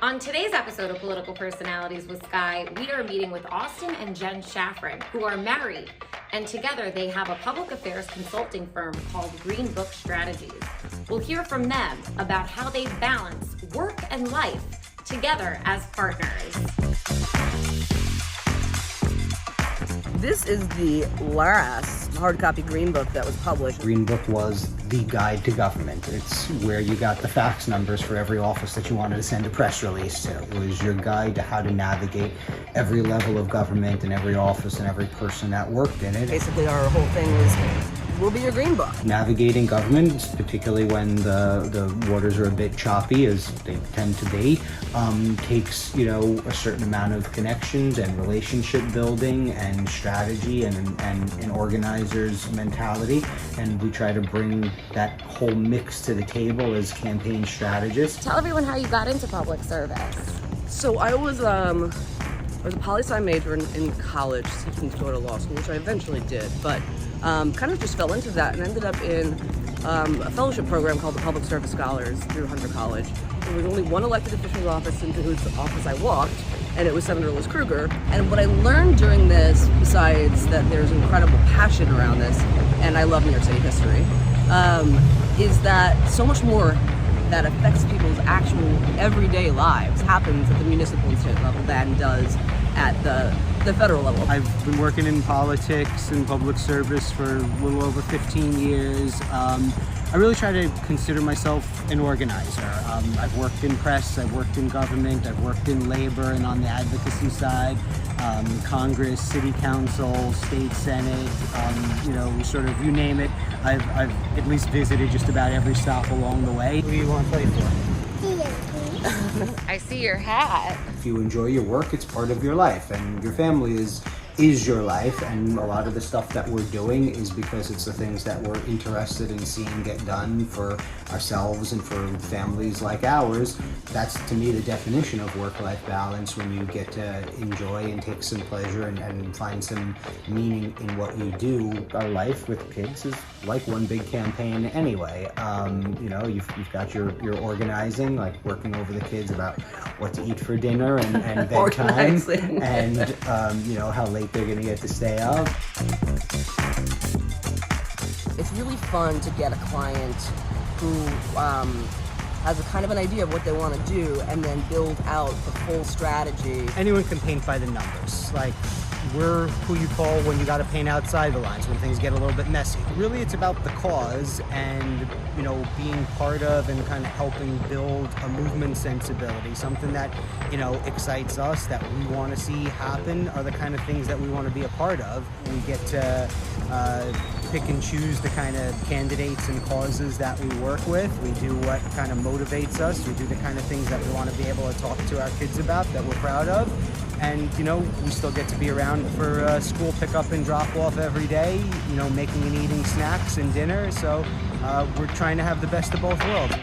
On today's episode of Political Personalities with Skye, we are meeting with Austin and Jen Shafran, who are married, and together they have a public affairs consulting firm called Green Book Strategies. We'll hear from them about how they balance work and life together as partners. This is the last hard copy Green Book that was published. Green Book was the guide to government. It's where you got the fax numbers for every office that you wanted to send a press release to. It was your guide to how to navigate every level of government and every office and every person that worked in it. Basically, our whole thing was, will be your Green Book. Navigating government, particularly when the waters are a bit choppy, as they tend to be, takes, a certain amount of connections and relationship building and strategy and an organizer's mentality. And we try to bring that whole mix to the table as campaign strategists. Tell everyone how you got into public service. So I was a poli-sci major in college, seeking to go to law school, which I eventually did, but kind of just fell into that and ended up in a fellowship program called the Public Service Scholars through Hunter College. There was only one elected official's office into whose office I walked, and it was Senator Liz Kruger. And what I learned during this, besides that there's incredible passion around this, and I love New York City history, is that so much more that affects people's actual everyday lives happens at the municipal and state level than does at the federal level. I've been working in politics and public service for a little over 15 years. I really try to consider myself an organizer. I've worked in press, I've worked in government, I've worked in labor and on the advocacy side, Congress, City Council, State Senate, you name it. I've at least visited just about every stop along the way. Who do you want to play for? I see your hat. If you enjoy your work, it's part of your life, and your family is your life, and a lot of the stuff that we're doing is because it's the things that we're interested in seeing get done for ourselves and for families like ours. That's, to me, the definition of work-life balance, when you get to enjoy and take some pleasure and find some meaning in what you do. Our life with kids is like one big campaign anyway. You've got your organizing, like working over the kids about what to eat for dinner and bedtime, and how late they're going to get to stay up. It's really fun to get a client who has a kind of an idea of what they want to do and then build out the full strategy. Anyone can paint by the numbers. Like, we're who you call when you got to paint outside the lines, when things get a little bit messy. Really, it's about the cause and, being part of and kind of helping build a movement sensibility, something that, excites us, that we want to see happen, are the kind of things that we want to be a part of. We get to pick and choose the kind of candidates and causes that we work with. We do what kind of motivates us. We do the kind of things that we want to be able to talk to our kids about, that we're proud of. And, we still get to be around for school pickup and drop off every day, making and eating snacks and dinner. So we're trying to have the best of both worlds.